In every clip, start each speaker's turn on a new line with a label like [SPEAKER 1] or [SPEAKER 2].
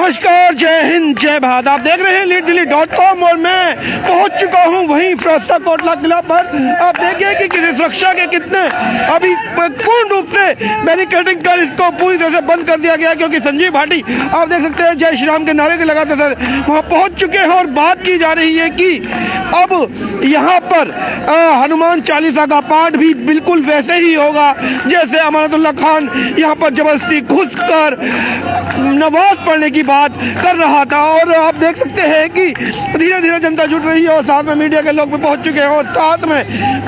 [SPEAKER 1] नमस्कार, जय हिंद, जय भारत। आप देख रहे हैं लीड-दिल्ली.com और मैं पहुंच चुका हूं वहीं फिरोजशाह कोटला किला पर। आप देखिए कि किसी सुरक्षा के कितने अभी पूर्ण रूप से बैरिकेडिंग कर इसको पूरी तरह से बंद कर दिया गया, क्योंकि संजीव भाटी आप देख सकते हैं जय श्री राम के नारे के लगाते थे वहां पहुंच चुके हैं। और बात की जा रही है कि अब यहाँ पर हनुमान चालीसा का पाठ भी बिल्कुल वैसे ही होगा जैसे अमानतुल्लाह खान यहाँ पर जबरदस्ती घुसकर नमाज पढ़ने की बात कर रहा था। और आप देख सकते हैं कि धीरे धीरे जनता जुट रही है और साथ में मीडिया के लोग भी पहुंच चुके हैं और साथ में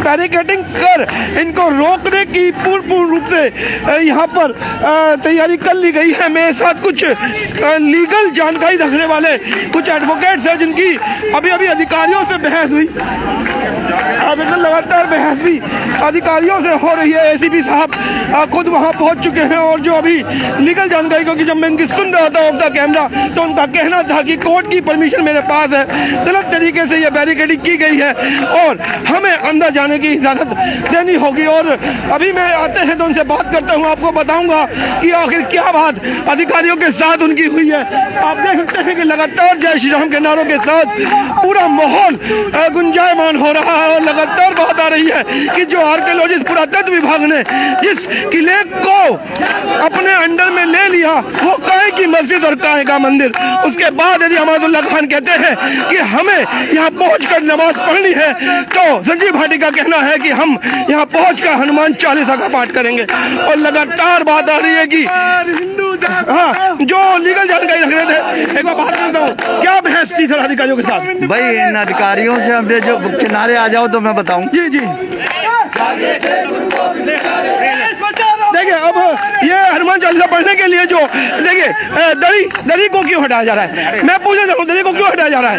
[SPEAKER 1] बैरिकेडिंग कर इनको रोकने की पूर्ण रूप से यहाँ पर तैयारी कर ली गई है। मेरे साथ कुछ लीगल जानकारी रखने वाले कुछ एडवोकेट्स हैं जिनकी अभी अभी अधिकारियों से बहस हुई। लगातार बहस भी अधिकारियों से हो रही है। एसीपी साहब खुद वहां पहुंच चुके हैं और जो अभी लीगल जानकारी, क्योंकि जब मैं इनकी सुन रहा था ऑफ द कैमरा तो उनका कहना था कि कोर्ट की परमिशन मेरे पास है, गलत तरीके से यह बैरिकेडिंग की गई है और हमें अंदर जाने की इजाजत देनी होगी। और अभी मैं आते हैं तो उनसे बात करता हूँ, आपको बताऊंगा कि आखिर क्या बात अधिकारियों के साथ उनकी हुई है। आप देख सकते हैं कि लगातार जय श्री राम के नारों के साथ पूरा माहौल गुंजायमान हो रहा है और लगातार बात आ रही है कि जो आर्कियोलॉजिस्ट पुरातत्व विभाग ने जिस किले को अपने अंडर में ले लिया वो काहे की मस्जिद और काहे का मंदिर। उसके बाद यदि अमानतुल्लाह खान कहते हैं कि हमें यहाँ पहुंचकर नमाज पढ़नी है तो संजीव भाटी का कहना है कि हम यहाँ पहुंचकर हनुमान चालीसा का पाठ करेंगे। और लगातार बात आ रही है कि हाँ, जो लीगल जानकारी रख रहे थे, एक बार बात करता हूँ, क्या बहस थी सर अधिकारियों के साथ?
[SPEAKER 2] भाई इन अधिकारियों से हम जो किनारे आ जाओ तो मैं बताऊं।
[SPEAKER 1] जी जी देखिए, अब ये हनुमान चालीसा पढ़ने के लिए जो देखिए दरी को क्यों हटाया जा रहा है, मैं पूछना चाहूँ दरी को क्यों हटाया जा रहा है?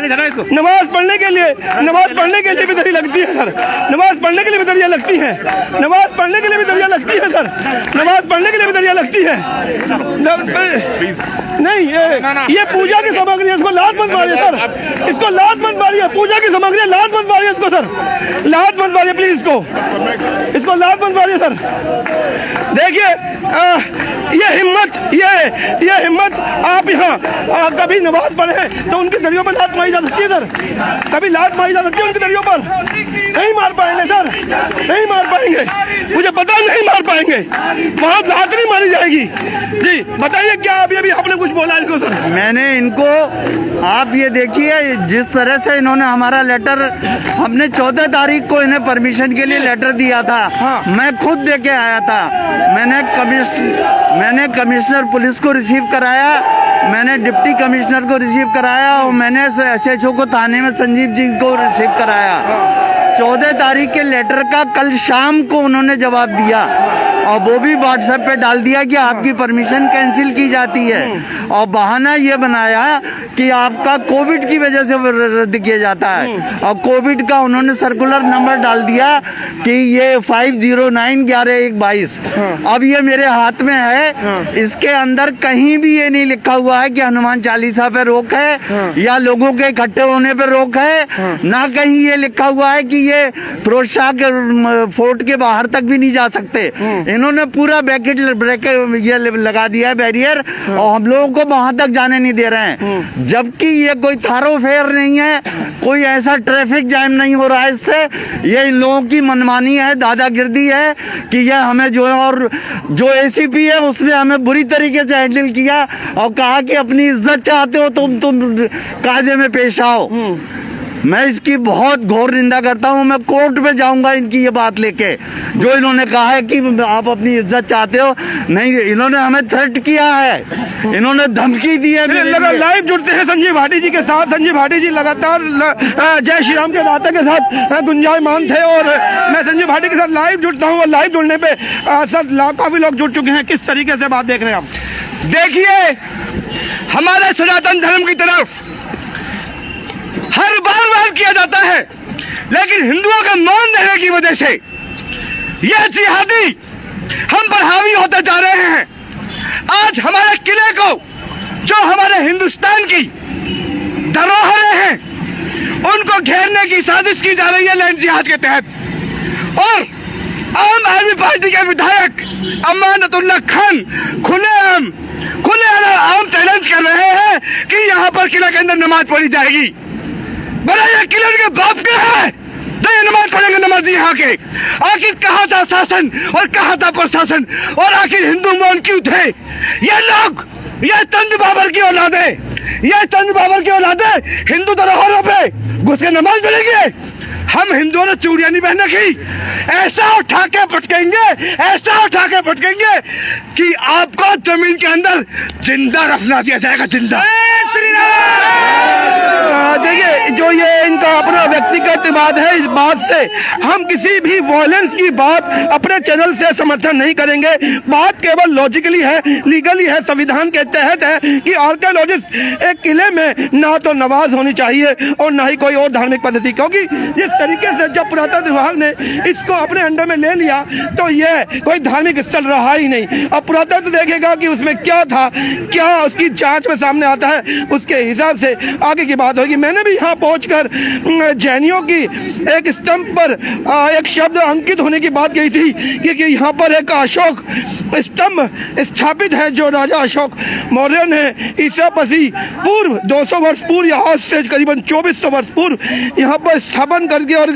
[SPEAKER 1] नमाज पढ़ने के लिए भी दरी लगती है सर, नमाज पढ़ने के लिए भी दरिया लगती है, नमाज पढ़ने के लिए भी दरिया लगती है सर, नमाज पढ़ने के लिए भी दरिया लगती है। नहीं, ये पूजा की सामग्री है, इसको लात मत मारिए सर, इसको लात मत मारिए, पूजा की सामग्री है, लात मत मारिए इसको सर, लात मत मारिए प्लीज, इसको लात मत मारिए सर। देखिए ये हिम्मत आप यहाँ कभी नमाज पढ़े तो उनकी दरियों पर लात मारी जा सकती है सर, कभी लात मारी जा सकती है उनकी दरियों पर? नहीं मार पाएंगे सर, नहीं मार पाएंगे, मुझे पता नहीं मार पाएंगे, वहां लात नहीं मारी जाएगी। जी बताइए क्या अभी आपने कुछ बोला इनको सर?
[SPEAKER 2] मैंने इनको, आप ये देखिए जिस तरह से इन्होंने हमारा लेटर, हमने 14 तारीख को इन्हें परमिशन के लिए लेटर दिया था।
[SPEAKER 1] हाँ। मैं
[SPEAKER 2] खुद देके आया था, मैंने कमिश्नर पुलिस को रिसीव कराया, मैंने डिप्टी कमिश्नर को रिसीव कराया और मैंने SHO को थाने में संजीव जी को रिसीव कराया। 14 तारीख के लेटर का कल शाम को उन्होंने जवाब दिया और वो भी व्हाट्सएप पे डाल दिया कि आपकी परमिशन कैंसिल की जाती है और बहाना ये बनाया कि आपका कोविड की वजह से रद्द किया जाता है और कोविड का उन्होंने सर्कुलर नंबर डाल दिया कि ये 509-11-122। अब ये मेरे हाथ में है, इसके अंदर कहीं भी ये नहीं लिखा हुआ है कि हनुमान चालीसा पे रोक है या लोगों के इकट्ठे होने पे रोक है, ना कहीं ये लिखा हुआ है कि ये फिरोजशाह के फोर्ट के बाहर तक भी नहीं जा सकते। इन्होंने पूरा ब्रैकेट ये लगा दिया है बैरियर और हम लोगों को वहां तक जाने नहीं दे रहे हैं, जबकि ये कोई थारोफेयर नहीं है, कोई ऐसा ट्रैफिक जैम नहीं हो रहा है। इससे ये इन लोगों की मनमानी है, दादागिरी है कि ये हमें जो है, और जो ACP है उसने हमें बुरी तरीके से हैंडल किया और कहा कि अपनी इज्जत चाहते हो तुम कायदे में पेश आओ। मैं इसकी बहुत घोर निंदा करता हूँ, मैं कोर्ट में जाऊंगा इनकी ये बात लेके, जो इन्होंने कहा है कि आप अपनी इज्जत चाहते हो। नहीं, इन्होंने हमें थ्रेट किया है, इन्होंने धमकी दी है।
[SPEAKER 1] लाइव जुड़ते हैं संजीव भाटी जी के साथ। संजीव भाटी जी लगातार जय श्री राम के नाते के साथ गुंजायमान थे और मैं संजीव भाटी के साथ लाइव जुड़ता हूँ और लाइव जुड़ने पे सर काफी लोग जुड़ चुके हैं। किस तरीके से बात देख रहे हैं आप?
[SPEAKER 3] देखिए, हमारे सनातन धर्म की तरफ हर बार किया जाता है, लेकिन हिंदुओं का मान देने की वजह से यह जिहादी हम पर हावी होते जा रहे हैं। आज हमारे किले को, जो हमारे हिंदुस्तान की धरोहरें हैं, उनको घेरने की साजिश की जा रही है लैंड जिहाद के तहत। और आम आदमी पार्टी के विधायक अमानतुल्लाह खान खुलेआम चैलेंज कर रहे हैं पर किला के अंदर नमाज पढ़ी जाएगी। बोला ये किले के बाप के है तो ये नमाज पढ़ेंगे नमाजी यहाँ के। आखिर कहाँ था शासन और कहाँ था प्रशासन, और आखिर हिंदू मौन क्यों थे? ये लोग, ये चंद बाबर की औलादे, ये चंद बाबर की औलादे हिंदू धरोहरों पे घुस के नमाज पढ़ेंगे। हम हिंदुओं ने चूड़ियां नहीं पहन रखी, ऐसा उठा के पटकेंगे, ऐसा उठा के पटकेंगे कि आपको जमीन के अंदर जिंदा रखना दिया जाएगा, जिंदा।
[SPEAKER 1] देखिए, जो ये इनका अपना व्यक्तिगत बात है, इस बात से हम किसी भी वॉयलेंस की बात अपने चैनल से समर्थन नहीं करेंगे। बात केवल लॉजिकली है, लीगली है, संविधान के तहत है कि आर्कियोलॉजिस्ट एक किले में ना तो नमाज होनी चाहिए और ना ही कोई और धार्मिक पद्धति, क्योंकि जिस तरीके से जब पुरातत्व विभाग ने इसको अपने अंडर में ले लिया तो यह कोई धार्मिक स्थल रहा ही नहीं। अब पुरातत्व देखेगा कि उसमें क्या था, क्या उसकी जांच में सामने आता है, उसके हिसाब से आगे की बात होगी। मैंने भी यहाँ पहुंचकर जैनियों की एक स्तंभ पर एक शब्द अंकित होने की बात कही थी, क्योंकि यहाँ पर एक अशोक स्तंभ स्थापित है जो राजा अशोक मौर्य ने ईसा मसीह पूर्व 200 वर्ष पूर्व या आज से करीबन 2400 वर्ष पूर्व यहाँ पर स्थापन करके, और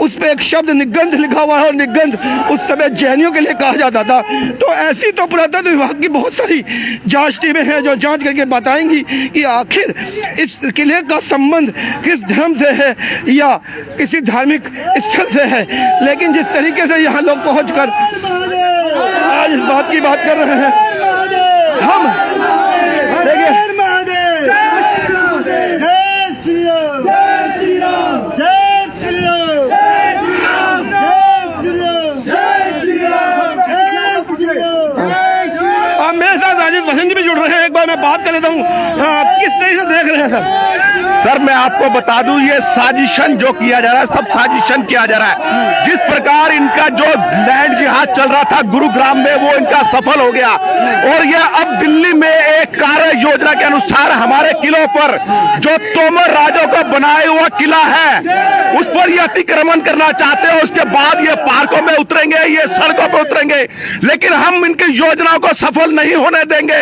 [SPEAKER 1] उस पर एक शब्द निगंध लिखा हुआ है, और निगंध उस समय जैनियों के लिए कहा जाता था। तो ऐसी तो पुरातत्व विभाग की बहुत सारी जांच टीमें हैं जो जांच करके बताएंगी कि आखिर इस किले का संबंध किस धर्म से है या किसी धार्मिक स्थल से है। लेकिन जिस तरीके से यहाँ लोग पहुंचकर आज इस बात की बात कर रहे हैं, हम देखिए मेरे साथ राजेश बसंत भी जुड़ रहे हैं। एक बार मैं बात कर लेता हूँ, किस तरीके से देख रहे हैं
[SPEAKER 3] सर, मैं आपको बता दूं, ये साजिशन जो किया जा रहा है, सब साजिशन किया जा रहा है। जिस प्रकार इनका जो लैंड जिहाद चल रहा था गुरुग्राम में, वो इनका सफल हो गया, और ये अब दिल्ली में एक कार्य योजना के अनुसार हमारे किलों पर जो तोमर राजों का बनाया हुआ किला है उस पर ये अतिक्रमण करना चाहते हैं। उसके बाद ये पार्कों में उतरेंगे, ये सड़कों पर उतरेंगे, लेकिन हम इनकी योजनाओं को सफल नहीं होने देंगे।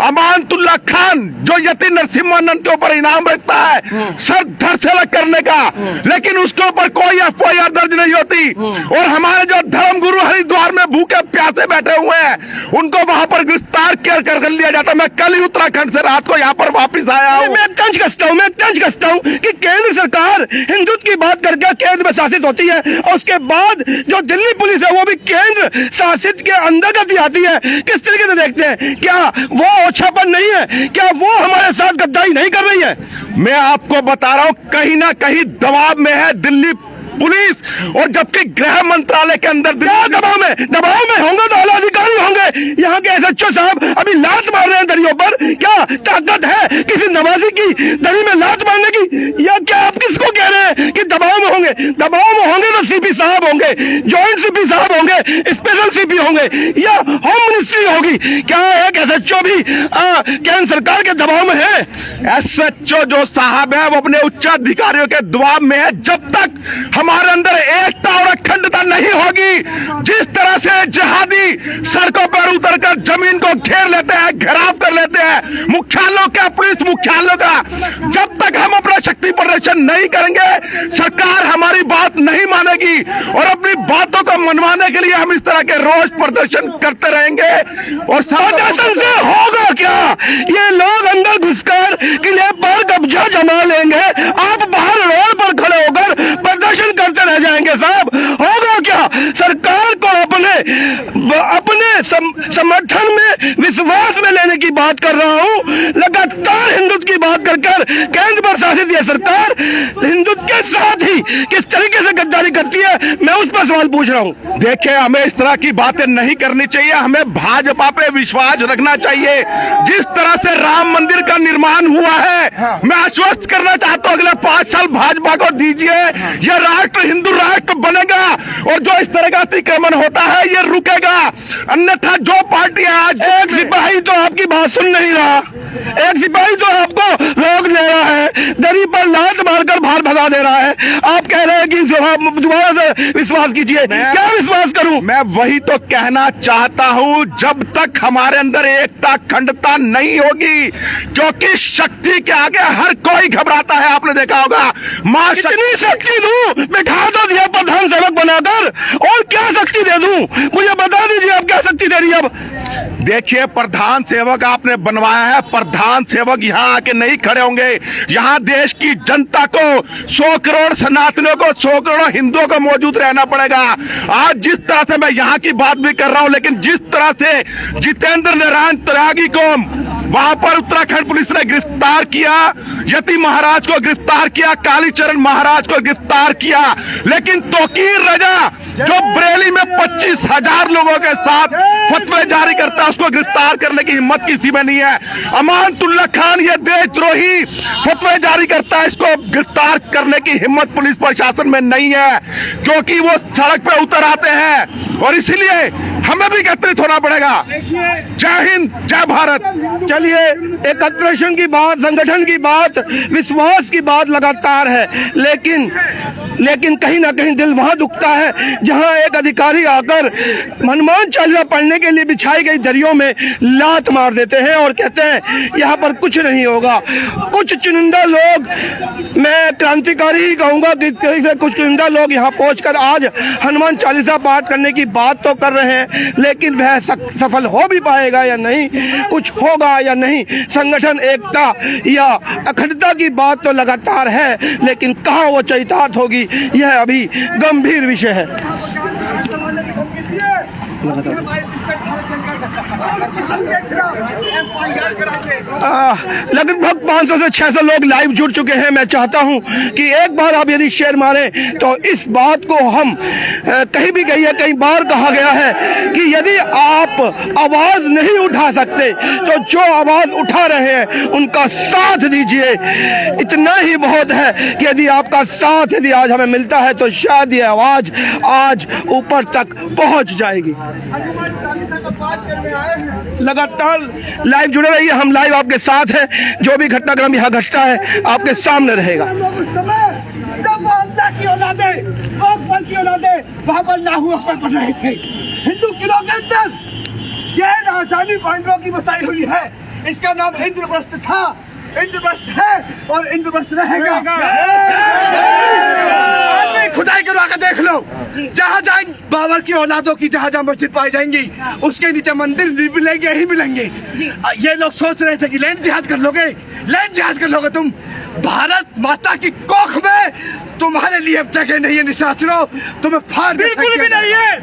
[SPEAKER 3] अमानतुल्लाह खान जो यति नरसिम्हानंद के ऊपर इनाम रखता है सर धड़ से अलग करने का, लेकिन उसके ऊपर कोई एफआईआर दर्ज नहीं होती, और हमारे जो धर्मगुरु हरिद्वार में भूखे प्यासे बैठे हुए हैं उनको वहां पर गिरफ्तार कर लिया जाता है। मैं कल ही उत्तराखंड से रात को यहाँ पर वापिस आया हूँ।
[SPEAKER 1] मैं तंज कसता हूँ कि केंद्र सरकार हिंदुत्व की बात करके केंद्र में शासित होती है, और उसके बाद जो दिल्ली पुलिस है वो भी केंद्र शासित के अंतर्गत ही आती है। किस तरीके से देखते हैं? क्या वो ओछापन नहीं है? क्या वो हमारे साथ गद्दारी नहीं कर रही है?
[SPEAKER 3] मैं आपको बता रहा हूं, कहीं ना कहीं दबाव में है दिल्ली पुलिस, और जबकि गृह मंत्रालय के अंदर
[SPEAKER 1] दबाव में होंगे तो आला अधिकारी होंगे। यहाँ के एसएचओ साहब अभी लात मार रहे हैं दरियों पर। क्या ताकत है किसी नवाजी की दरी में लात मारने की? या क्या आप किसको कह रहे हैं कि दबाव में होंगे? दबाव में होंगे तो सीपी साहब होंगे, जॉइंट सीपी साहब होंगे, स्पेशल सीपी होंगे, या होम मिनिस्ट्री होगी। क्या एक एसएचओ भी केंद्र सरकार के दबाव में है?
[SPEAKER 3] एसएचओ जो साहब है वो अपने उच्च अधिकारियों के दबाव में है। जब तक हमारे अंदर एकता और अखंडता नहीं होगी, जिस तरह से जिहादी सड़कों पर उतरकर जमीन को घेर लेते हैं, घेराव कर लेते हैं मुख्यालयों का, पुलिस मुख्यालयों का, जब तक हम अपना शक्ति प्रदर्शन नहीं करेंगे सरकार हमारी बात नहीं मानेगी, और अपनी बातों को मनवाने के लिए हम इस तरह के रोज प्रदर्शन करते रहेंगे। और
[SPEAKER 1] प्रदर्शन से होगा क्या? ये लोग अंदर घुसकर किले पर कब्जा जमा लेंगे, आप बाहर रोड पर खड़े होकर प्रदर्शन करते रह जाएंगे। साहब, होगा क्या? सरकार को अपने समर्थन में, विश्वास में लेने की बात कर रहा हूं। लगातार हिंदुत्व की बात कर केंद्र पर शासित यह सरकार हिंदुत्व के साथ ही किस तरीके से गद्दारी करती है, मैं उस पर सवाल पूछ रहा हूं।
[SPEAKER 3] देखिए, हमें इस तरह की बातें नहीं करनी चाहिए, हमें भाजपा पे विश्वास रखना चाहिए। जिस तरह से राम मंदिर का निर्माण हुआ है, मैं आश्वस्त करना चाहता हूं अगले 5 साल भाजपा को दीजिए, यह राष्ट्र हिंदू राष्ट्र बनेगा, और जो इस तरह का अतिक्रमण होता है ये रुकेगा। अन्यथा जो पार्टियां आज,
[SPEAKER 1] एक सिपाही तो आपकी बात सुन नहीं रहा, एक सिपाही तो आपको रोक दे रहा है, दरी पर लात मारकर बाहर भगा धोखा दे रहा है। आप कह रहे हैं कि दोबारा से विश्वास कीजिए, क्या विश्वास करूं?
[SPEAKER 4] मैं वही तो कहना चाहता हूं, जब तक हमारे अंदर एकता अखंडता नहीं होगी, क्योंकि शक्ति के आगे हर कोई घबराता है। आपने देखा होगा, मां
[SPEAKER 1] कितनी शक्ति दूं? बिठा दो दिया प्रधान सेवक बनाकर, और क्या शक्ति दे दूं? मुझे बता दीजिए आप क्या शक्ति दे रही है? अब
[SPEAKER 4] देखिए, प्रधान सेवक आपने बनवाया है, प्रधान सेवक यहाँ आके नहीं खड़े होंगे। यहाँ देश की जनता को, 100 करोड़ सनातनियों को, 100 करोड़ हिंदुओं को मौजूद रहना पड़ेगा। आज जिस तरह से मैं यहाँ की बात भी कर रहा हूँ, लेकिन जिस तरह से जितेंद्र नारायण त्यागी को वहां पर उत्तराखंड पुलिस ने गिरफ्तार किया, यति महाराज को गिरफ्तार किया, कालीचरण महाराज को गिरफ्तार किया, लेकिन तोकीर रजा जो बरेली में 25,000 लोगों के साथ फतवे जारी करता है, उसको गिरफ्तार करने की हिम्मत किसी में नहीं है। अमानतुल्लाह खान ये देशद्रोही फतवे जारी करता है, इसको गिरफ्तार करने की हिम्मत पुलिस प्रशासन में नहीं है, क्योंकि वो सड़क पे उतर आते हैं और इसलिए हमें भी एकत्रित होना पड़ेगा। जय हिंद, जय भारत।
[SPEAKER 1] चलिए, एकत्रीकरण की बात, संगठन की बात, विश्वास की बात लगातार है, लेकिन कहीं ना कहीं दिल वहां दुखता है जहां एक अधिकारी आकर हनुमान चालीसा पढ़ने के लिए बिछाई गई दरियों में लात मार देते हैं और कहते हैं यहाँ पर कुछ नहीं होगा। कुछ चुनिंदा लोग, मैं क्रांतिकारी ही कहूंगा कि कुछ चुनिंदा लोग यहाँ पहुंचकर आज हनुमान चालीसा पाठ करने की बात तो कर रहे हैं, लेकिन वह सफल हो भी पाएगा या नहीं, कुछ होगा या नहीं। संगठन एकता या अखंडता की बात तो लगातार है, लेकिन कहाँ वो चरितार्थ होगी, यह अभी गंभीर विषय है। लगभग 500 से 600 लोग लाइव जुड़ चुके हैं। मैं चाहता हूं कि एक बार आप यदि शेयर मारें तो इस बात को हम कहीं भी गई है, कई बार कहा गया है कि यदि आप आवाज नहीं उठा सकते तो जो आवाज उठा रहे हैं उनका साथ दीजिए। इतना ही बहुत है कि यदि आपका साथ यदि आज हमें मिलता है तो शायद ये आवाज आज ऊपर तक पहुंच जाएगी। लगातार लाइव जुड़े रहिए, हम लाइव आपके साथ हैं। जो भी घटनाक्रम यहाँ घटता है आपके सामने रहेगा।
[SPEAKER 5] वहाँ पर लाहू अकबर बन रहे थे, हिंदू किलों के अंदर ये राजधानी पांडवों की बसाई हुई है। इसका नाम इंद्रप्रस्थ था, इंद्रप्रस्थ है और इंद्रप्रस्थ रहेगा। खुदाई करवा कर देख लो, जहाँ जहाँ बाबर की औलादों की जहाँ जहाँ मस्जिद पाई जाएंगी उसके नीचे मंदिर मिलेंगे ही मिलेंगे। ये लोग सोच रहे थे कि लैंड जिहाद कर लोगे, लैंड जिहाद कर लोगे तुम। भारत माता की कोख में तुम्हारे लिए अब जगह नहीं है निशाचरों, तुम्हें फाड़ बिल्कुल भी नहीं है।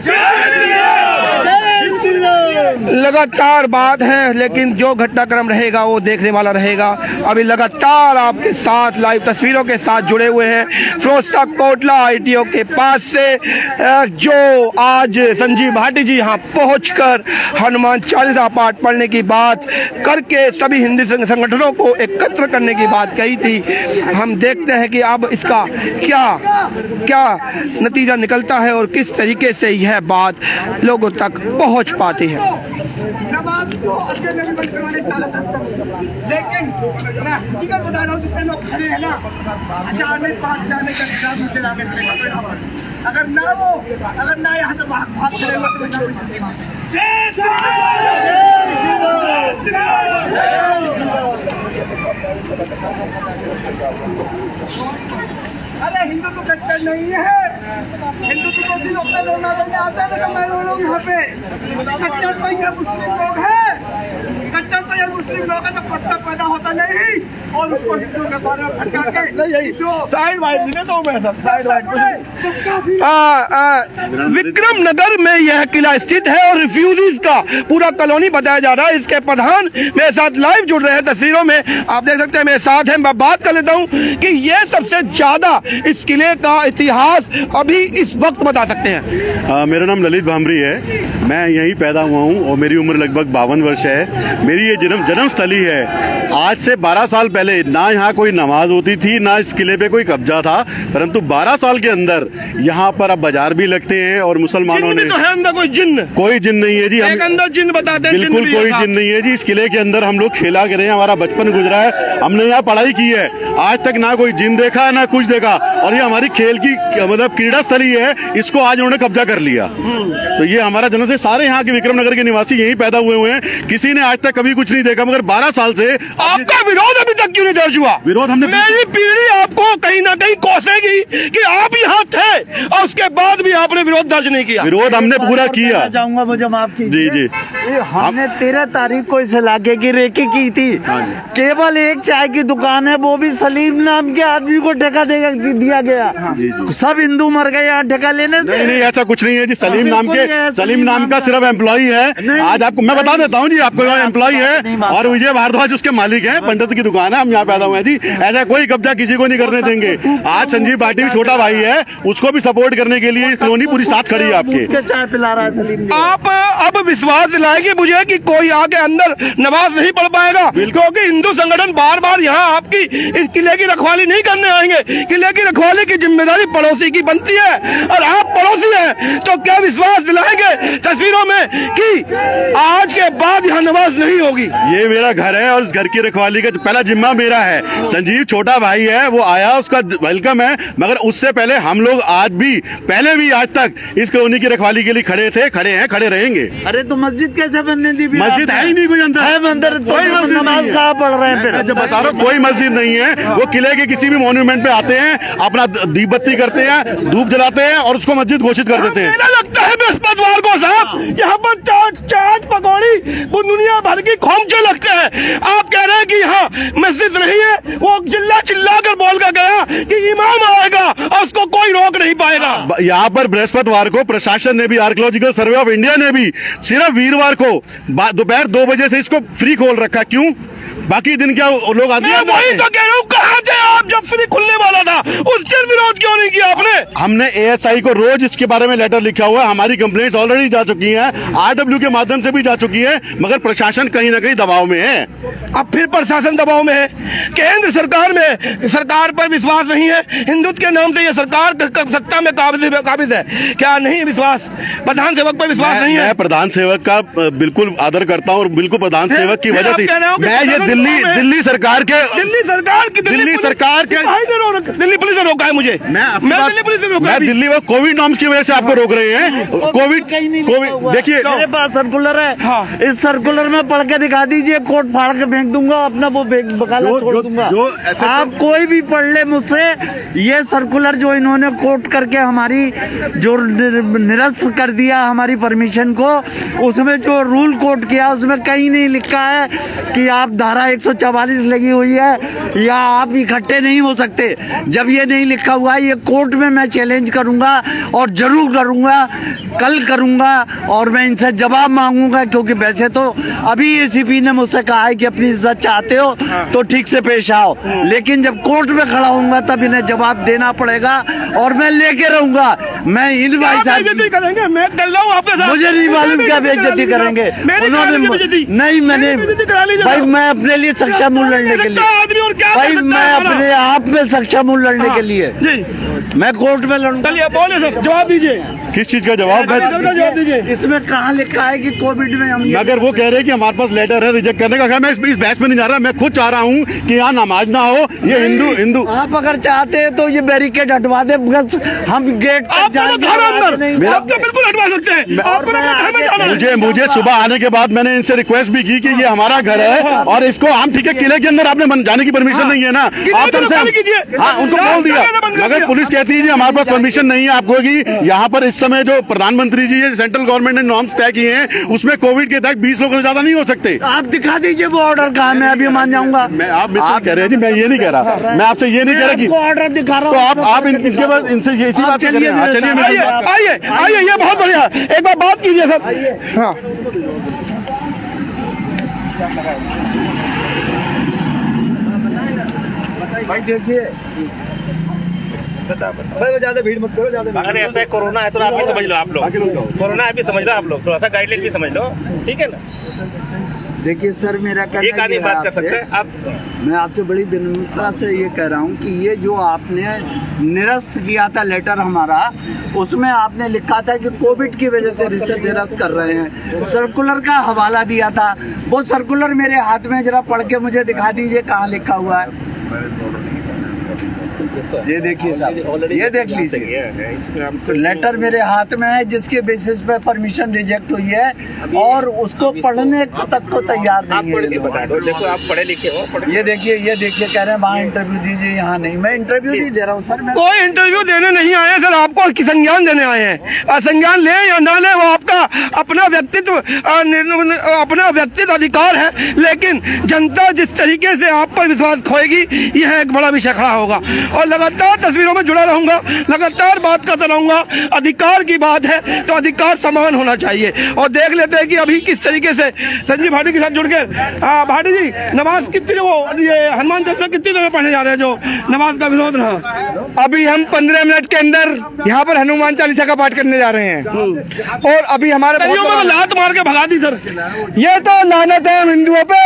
[SPEAKER 1] लगातार बात है, लेकिन जो घटनाक्रम रहेगा वो देखने वाला रहेगा। अभी लगातार आपके साथ लाइव तस्वीरों के साथ जुड़े हुए हैं फिरोजशाह कोटला ITO के पास से, जो आज संजीव भाटी जी यहाँ पहुंचकर हनुमान चालीसा पाठ पढ़ने की बात करके सभी हिंदी संगठनों को एकत्र करने की बात कही थी। हम देखते हैं कि अब इसका क्या नतीजा निकलता है और किस तरीके से यह बात लोगों तक पहुंच पाती है।
[SPEAKER 5] नमाज को अकेले में बंद करवाने की ताकत रखता हूं, लेकिन मैं हकीकत बता रहा हूं, जितने लोग खड़े हैं ना, 1000 में 5000 में का निजाम मुझे लाके देगा। अगर ना यहाँ से भाग खड़े हुए तो जय श्री अरे हिंदू तो कट्टर नहीं है, हिंदू तो भी लोग रोना रोने आते हैं, तो मैं रो रहा हूँ यहाँ पे। कट्टर तो ये मुस्लिम लोग हैं, कट्टर तो ये मुस्लिम लोग हैं, तो कट्टर पैदा होता नहीं और उसको हिंदू के बारे में भटका के जो
[SPEAKER 1] साइड वाइड मिले तो मैं सब साइड वाइड विक्रम नगर में यह किला स्थित है और रिफ्यूजीज का पूरा कॉलोनी बताया जा रहा है। इसके प्रधान मेरे साथ लाइव जुड़ रहे हैं तस्वीरों में, आप देख सकते हैं मेरे साथ हैं। मैं बात कर लेता हूं कि यह सबसे ज्यादा इस किले का इतिहास अभी इस वक्त बता सकते हैं।
[SPEAKER 6] मेरा नाम ललित भामरी है, मैं यहीं पैदा हुआ हूं और मेरी उम्र लगभग 52 वर्ष है। मेरी ये जन्म स्थल स्थली है। आज से 12 साल पहले ना यहाँ कोई नमाज होती थी, ना इस किले पे कोई कब्जा था, परंतु 12 साल के अंदर यहाँ पर अब बाजार भी लगते हैं और मुसलमानों
[SPEAKER 1] जिन्न
[SPEAKER 6] ने
[SPEAKER 1] भी तो है अंदर कोई जिन्न,
[SPEAKER 6] कोई जिन नहीं है जी,
[SPEAKER 1] एक अंदर जिन्न बताते हैं, जिन्न
[SPEAKER 6] बिल्कुल
[SPEAKER 1] भी है
[SPEAKER 6] कोई
[SPEAKER 1] साहब।
[SPEAKER 6] जिन नहीं है जी। इस किले के अंदर हम लोग खेला करे हैं, हमारा बचपन गुजरा है, हमने यहाँ पढ़ाई की है, आज तक ना कोई जिन देखा ना कुछ देखा, और ये हमारी खेल की मतलब क्रीड़ा स्थली है, इसको आज उन्होंने कब्जा कर लिया। तो ये हमारा जन्म से सारे यहाँ के विक्रम नगर के निवासी यहीं पैदा हुए हैं, किसी ने आज तक कभी कुछ नहीं देखा, मगर 12 साल से
[SPEAKER 1] आपका विरोध अभी तक क्यों नहीं दर्ज हुआ?
[SPEAKER 6] विरोध हमने
[SPEAKER 1] मेरी पीढ़ी आपको कहीं ना कहीं कोसेगी कि आप यहाँ थे और उसके बाद भी आपने विरोध दर्ज नहीं किया।
[SPEAKER 6] विरोध हमने पूरा किया।
[SPEAKER 2] जाऊंगा, मुझे माफ कीजिए।
[SPEAKER 6] जी जी।
[SPEAKER 2] ये हमने 13 तारीख को इस इलाके की रेकी की थी।
[SPEAKER 6] हाँ जी।
[SPEAKER 2] केवल एक चाय की दुकान है, वो भी सलीम नाम के आदमी को ठेका दिया गया।
[SPEAKER 6] जी जी।
[SPEAKER 2] सब हिंदू मर गए यहाँ ठेका लेने से।
[SPEAKER 6] नहीं नहीं, ऐसा कुछ नहीं है जी। सलीम नाम
[SPEAKER 2] बिल्कुल ये है,
[SPEAKER 6] के सलीम नाम का सिर्फ एम्प्लॉई है।
[SPEAKER 2] नहीं।
[SPEAKER 6] आज आपको मैं बता देता हूँ जी, आपको
[SPEAKER 2] मैं
[SPEAKER 6] एम्प्लॉई
[SPEAKER 2] आपको नहीं
[SPEAKER 6] है
[SPEAKER 2] मानता।
[SPEAKER 6] और विजय भारद्वाज उसके मालिक हैं, पंडित की दुकान है, हम यहाँ पैदा हुए हैं जी। ऐसा कोई कब्जा किसी को नहीं करने देंगे। आज संजीव भाटी भी छोटा भाई है, उसको भी सपोर्ट करने के लिए कॉलोनी पूरी साथ खड़ी है आपके।
[SPEAKER 2] के चाय पिला रहा है सलीम जी।
[SPEAKER 1] आप अब विश्वास दिलाएंगे मुझे कि कोई आके अंदर नमाज नहीं पढ़ पाएगा, क्योंकि हिंदू संगठन बार बार यहाँ आपकी इस किले की रखवाली नहीं करने आएंगे। किले की रखवाली की जिम्मेदारी पड़ोसी की बनती है और आप पड़ोसी हैं, तो क्या विश्वास दिलाएंगे तस्वीरों में कि आज के बाद यहाँ नमाज नहीं होगी?
[SPEAKER 6] ये मेरा घर है और इस घर की रखवाली का पहला जिम्मा मेरा है। संजीव छोटा भाई है, वो आया, उसका वेलकम है, मगर उससे पहले हम लोग आज भी, पहले भी आज तक इस कॉलोनी की रखवाली के लिए खड़े थे, खड़े हैं, खड़े रहेंगे।
[SPEAKER 2] अरे तो मस्जिद कैसे बनने दी?
[SPEAKER 6] मस्जिद है ही नहीं कोई अंदर।
[SPEAKER 2] है अंदर,
[SPEAKER 6] कोई मस्जिद
[SPEAKER 2] नमाज
[SPEAKER 6] नहीं है।
[SPEAKER 2] कहाँ पढ़ रहे हैं फिर?
[SPEAKER 6] मैं जब बता रहा हूँ कोई मस्जिद नहीं है। वो किले के किसी भी मॉन्यूमेंट पे आते हैं, अपना दीप बत्ती करते हैं, धूप जलाते हैं और उसको मस्जिद घोषित कर देते हैं।
[SPEAKER 1] मेला लगता है बृहस्पतिवार को साहब, यहाँ पर चाट पकौड़ी वो दुनिया भर की खोमचे लगते हैं। आप कह रहे हैं कि यहाँ मस्जिद नहीं है, वो चिल्ला कर बोल कर गया कि इमाम आएगा और उसको कोई रोक नहीं पाएगा।
[SPEAKER 6] यहाँ पर बृहस्पतिवार को प्रशासन ने भी, आर्कियोलॉजिकल सर्वे ऑफ इंडिया ने भी सिर्फ वीरवार को दोपहर 2 बजे से इसको फ्री खोल रखा। क्यों? बाकी दिन क्या लोग आते
[SPEAKER 1] मैं वही तो कह रहा हूँ, कहाँ थे आप जब फ्री खुलने वाला था? उस दिन विरोध क्यों नहीं किया आपने?
[SPEAKER 6] हमने एएसआई को रोज इसके बारे में लेटर लिखा हुआ है, हमारी कंप्लेंट्स ऑलरेडी जा चुकी हैं, आरडब्ल्यू के माध्यम से भी जा चुकी है, मगर प्रशासन कहीं ना कहीं दबाव में है।
[SPEAKER 1] अब फिर प्रशासन दबाव में है, केंद्र सरकार में सरकार पर विश्वास नहीं है, हिंदुत्व के नाम से ये सरकार सत्ता में काबिज है, क्या नहीं विश्वास? प्रधान सेवक पर विश्वास नहीं है?
[SPEAKER 6] मैं प्रधान सेवक का बिल्कुल आदर करता हूँ और बिल्कुल प्रधान सेवक की वजह से मैं ये दिल्ली सरकार के
[SPEAKER 1] दिल्ली सरकार की
[SPEAKER 6] दिल्ली सरकार के
[SPEAKER 1] दिल्ली पुलिस ने रोका है मुझे। मैं दिल्ली पुलिस से रोका
[SPEAKER 6] मैं दिल्ली वो कोविड नॉर्म्स की वजह से आपको रोक रहे हैं। कोविड देखिए,
[SPEAKER 2] मेरे पास सर्कुलर है।
[SPEAKER 1] हाँ।
[SPEAKER 2] इस सर्कुलर में पढ़ के दिखा दीजिए, कोट फाड़ के फेंक दूंगा, अपना वो बकाला छोड़ दूंगा। आप कोई भी पढ़ ले मुझसे, ये सर्कुलर जो इन्होंने कोट करके हमारी जो निरस्त कर दिया हमारी परमिशन को, उसमें जो रूल कोट किया उसमें कहीं नहीं लिखा है कि आप धारा 144 लगी हुई है या आप इकट्ठे नहीं हो सकते। जब ये नहीं लिखा हुआ है, ये कोर्ट में मैं चैलेंज करूंगा और जरूर करूंगा, कल करूंगा और मैं इनसे जवाब मांगूंगा, क्योंकि वैसे तो अभी एसीपी ने मुझसे कहा है कि अपनी इज्जत चाहते हो तो ठीक से पेश आओ, लेकिन जब कोर्ट में खड़ा होऊंगा तब इन्हें जवाब देना पड़ेगा और मैं लेके रहूंगा। मैं इन भाई साहब
[SPEAKER 1] करेंगे, मैं चल रहा हूँ आपके साथ।
[SPEAKER 2] मुझे नहीं मालूम क्या बेइज्जती करेंगे उन्होंने। नहीं, मैंने भाई मैं अपने लिए सक्षम हूँ लड़ने के लिए। भाई मैं अपने आप में सक्षम हूँ लड़ने के लिए। मैं कोर्ट में लड़ूंगा।
[SPEAKER 1] चलिए बोले सर, जवाब दीजिए।
[SPEAKER 6] किस चीज का जवाब?
[SPEAKER 1] जवाब दीजिए।
[SPEAKER 2] इसमें कहाँ लिखा है कि कोविड में हम
[SPEAKER 6] अगर वो कह रहे हैं कि हमारे पास लेटर है रिजेक्ट करने का, मैं इस बहस में नहीं जा रहा। मैं खुद चाह रहा हूँ कि यहाँ नमाज ना हो। ये हिंदू
[SPEAKER 2] आप अगर चाहते हैं तो ये बैरिकेड हटवा दे, बस हम गेट
[SPEAKER 1] आप तो बिल्कुल हटवा सकते हैं।
[SPEAKER 6] मुझे सुबह आने के बाद मैंने इनसे रिक्वेस्ट भी की कि ये हमारा घर है और इसको हम, ठीक है, किले के अंदर आपने जाने की परमिशन नहीं है ना, आप तरफ हाँ उनको बोल दिया, मगर पुलिस कहती है जी हमारे पास परमिशन नहीं है आपको कि यहाँ पर इस समय जो प्रधानमंत्री जी सेंट्रल गवर्नमेंट ने नॉर्म्स तय किए हैं उसमें कोविड के तहत 20 लोगों से ज्यादा नहीं हो सकते।
[SPEAKER 2] आप दिखा दीजिए वो ऑर्डर कहाँ, मैं अभी मान जाऊंगा।
[SPEAKER 6] आप कह रहे हैं जी, मैं ये नहीं कह रहा, मैं आपसे ये नहीं कह रहा कि
[SPEAKER 2] ऑर्डर दिखा रहा
[SPEAKER 6] तो आप इनके बाद इनसे ये इसी बात
[SPEAKER 2] चलिए
[SPEAKER 1] आइए, ये बहुत बढ़िया, एक बार बात कीजिए सर। हाँ
[SPEAKER 2] भाई देखिए, ज्यादा भीड़ मत करो, ज्यादा
[SPEAKER 7] अगर ऐसा है कोरोना है तो आप भी समझ लो, आप लोग कोरोना है भी समझ लो, आप लोग थोड़ा सा गाइडलाइन भी समझ लो, ठीक है ना।
[SPEAKER 2] देखिए सर, मेरा कहना
[SPEAKER 3] एक आदमी
[SPEAKER 2] ये है
[SPEAKER 3] बात कर
[SPEAKER 2] आपसे,
[SPEAKER 3] सकते हैं आप।
[SPEAKER 2] मैं आपसे बड़ी विनम्रता से ये कह रहा हूँ कि ये जो आपने निरस्त किया था लेटर हमारा, उसमें आपने लिखा था कि कोविड की वजह से रिश्वत निरस्त कर रहे हैं। सर्कुलर का हवाला दिया था, वो सर्कुलर मेरे हाथ में, जरा पढ़ के मुझे दिखा दीजिए कहाँ लिखा हुआ है। ये देखिए साहब, ये देख लीजिए, तो लेटर मेरे हाथ में है जिसके बेसिस पे परमिशन रिजेक्ट हुई है, और उसको पढ़ने तक को तैयार
[SPEAKER 3] आप
[SPEAKER 2] नहीं
[SPEAKER 3] पढ़ के
[SPEAKER 2] है।
[SPEAKER 3] बता दो, देखो आप पढ़े लिखे हो,
[SPEAKER 2] ये देखिए कह रहे हैं वहाँ इंटरव्यू दीजिए, यहाँ नहीं। मैं इंटरव्यू नहीं दे रहा हूँ सर, मैं
[SPEAKER 1] कोई इंटरव्यू देने नहीं आए सर, आपको संज्ञान देने आए हैं। और संज्ञान ले या ना ले वो आपका अपना व्यक्तित्व अधिकार है, लेकिन जनता जिस तरीके से आप पर विश्वास खोएगी, यह एक बड़ा विषय खड़ा होगा। और लगातार तस्वीरों में जुड़ा रहूंगा, लगातार बात करता रहूंगा। अधिकार की बात है तो अधिकार समान होना चाहिए। और देख लेते हैं कि अभी किस तरीके से संजीव भाटी के साथ जुड़ के, भाटी जी नमाज कितनी, वो ये हनुमान चालीसा कितनी देर में पढ़ने जा रहे हैं जो नमाज का विरोध रहा?
[SPEAKER 3] अभी हम 15 मिनट के अंदर यहाँ पर हनुमान चालीसा का पाठ करने जा रहे हैं, और अभी हमारे
[SPEAKER 1] कईयों में तो लात मार के भगा दी सर।
[SPEAKER 3] ये तो लानत है हम हिंदुओं पे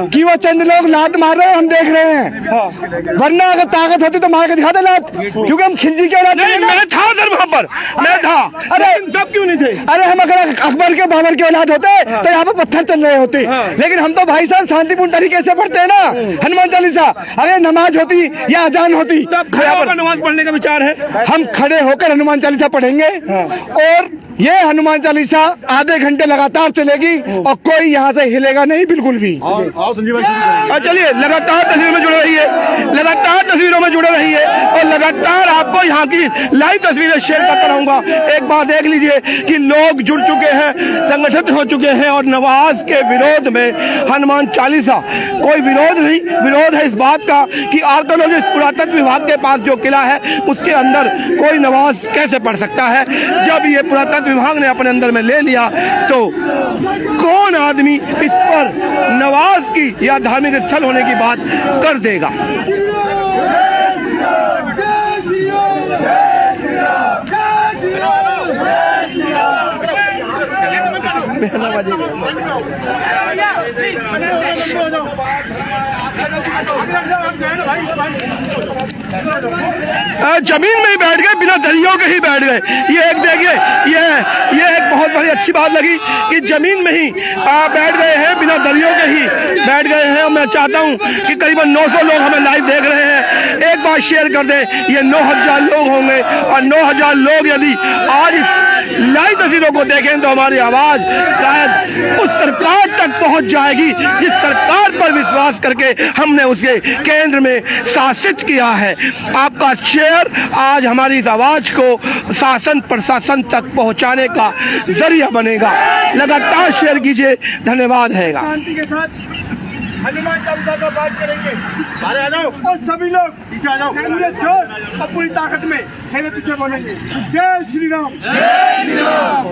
[SPEAKER 3] कि वो चंद लोग लात मार रहे हैं, हम देख रहे हैं। वरना अगर ताकत होती तो मार के दिखा दे लात, क्योंकि हम खिलजी के औलाद
[SPEAKER 1] नहीं, मैं था सर वहाँ पर, मैं था।
[SPEAKER 3] अरे
[SPEAKER 1] सब क्यों नहीं थे?
[SPEAKER 3] अरे हम अगर अकबर के बाबर के औलाद होते तो यहाँ पे पत्थर चल रहे होते, लेकिन हम तो भाई साहब शांतिपूर्ण तरीके से पढ़ते हैं ना हनुमान चालीसा। अगर नमाज होती या अजान होती
[SPEAKER 1] तब खड़ा होकर नमाज पढ़ने का विचार है।
[SPEAKER 3] हम खड़े होकर हनुमान चालीसा पढ़ेंगे, और ये हनुमान चालीसा आधे घंटे लगातार चलेगी और कोई यहाँ से हिलेगा नहीं बिल्कुल भी।
[SPEAKER 6] और संजीव भाई शुरू करेंगे।
[SPEAKER 1] और चलिए लगातार तस्वीरों में जुड़े रहिए, लगातार तस्वीरों में जुड़े रहिए, और लगातार आपको यहाँ की लाइव तस्वीरें शेयर करता रहूंगा। एक बार देख लीजिए कि लोग जुड़ चुके हैं, संगठित हो चुके हैं, और नमाज के विरोध में हनुमान चालीसा कोई विरोध नहीं, विरोध है इस बात का कि आर्कियोलॉजिस्ट पुरातत्व विभाग के पास जो किला है उसके अंदर कोई नमाज कैसे पढ़ सकता है। जब ये पुरातत्व विभाग ने अपने अंदर में ले लिया तो कौन आदमी इस पर नमाज की या धार्मिक स्थल होने की बात कर देगा। जमीन में ही बैठ गए, बिना दलियों के ही बैठ गए। ये एक देखिए, ये एक बहुत बड़ी अच्छी बात लगी कि जमीन में ही बैठ गए हैं, बिना दलियों के ही बैठ गए हैं। और मैं चाहता हूं कि करीबन 900 लोग हमें लाइव देख रहे हैं, एक बार शेयर कर दें। ये 9000 लोग होंगे, और 9000 लोग यदि आज लाइव तस्वीरों को देखें तो हमारी आवाज शायद उस सरकार तक पहुंच जाएगी जिस सरकार पर विश्वास करके हमने उसके केंद्र में शासित किया है। आपका शेयर आज हमारी इस आवाज को शासन प्रशासन तक पहुंचाने का जरिया बनेगा। लगातार शेयर कीजिए, धन्यवाद है।
[SPEAKER 5] शांति के साथ हनुमान चालीसा का पाठ करेंगे। अरे आ जाओ, और सभी लोग पीछे आ जाओ, पूरे जोश और पूरी ताकत में मेरे पीछे बोलेंगे जय श्री राम, जय श्री राम।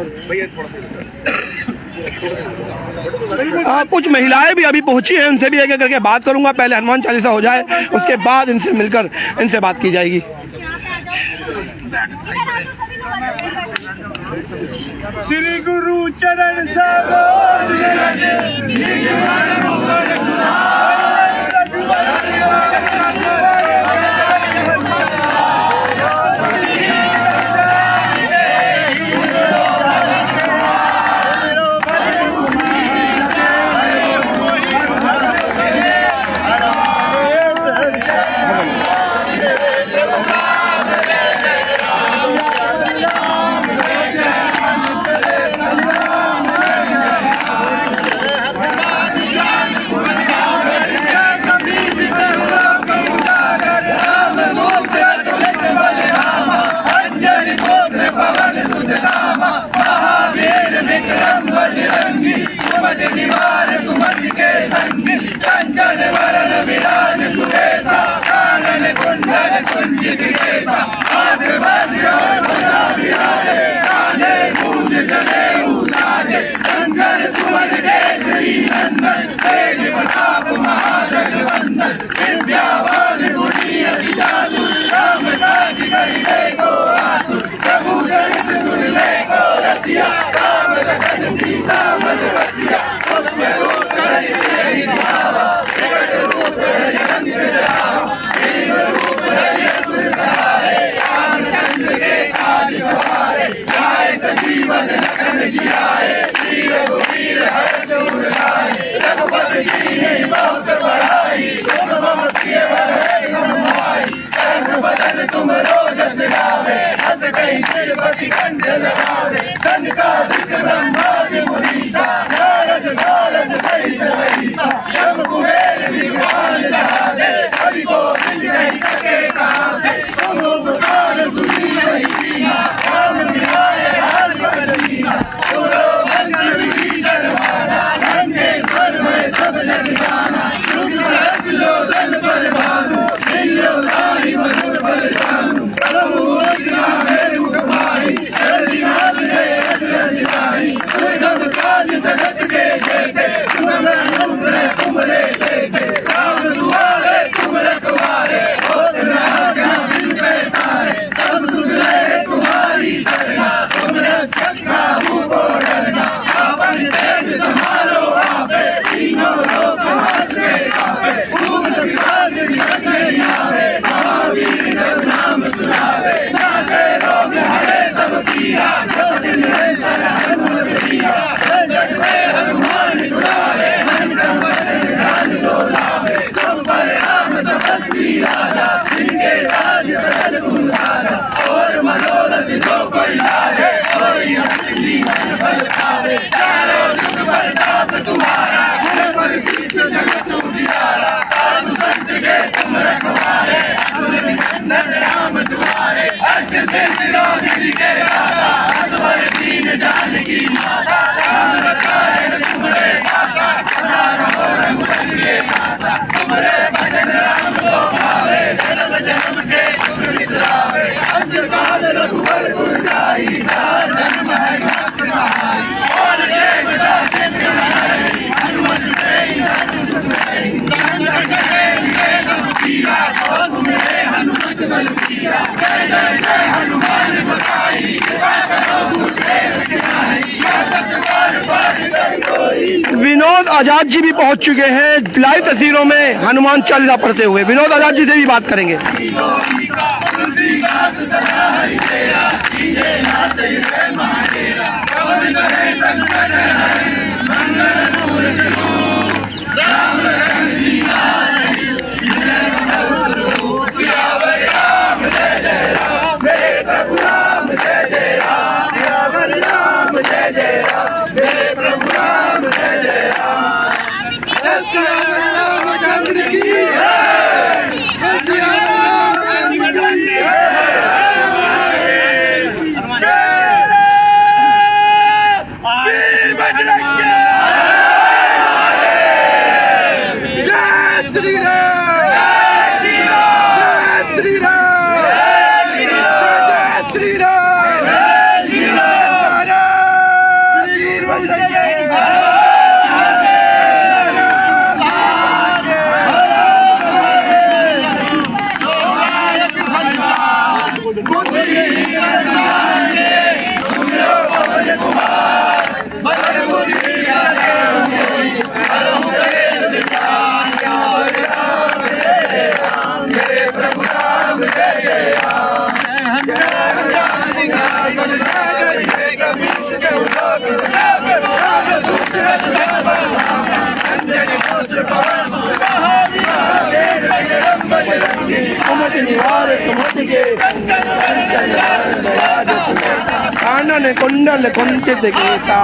[SPEAKER 1] कुछ महिलाएं भी अभी पहुंची हैं, उनसे भी एक एक करके बात करूंगा। पहले हनुमान चालीसा हो जाए, उसके बाद इनसे मिलकर इनसे बात की जाएगी।
[SPEAKER 5] श्री गुरु चरण सीता
[SPEAKER 1] विनोद आजाद जी भी पहुंच चुके हैं लाइव तस्वीरों में हनुमान चालीसा पढ़ते हुए। विनोद आजाद जी से भी बात करेंगे। ఆననే కొండల కొంచె కేసా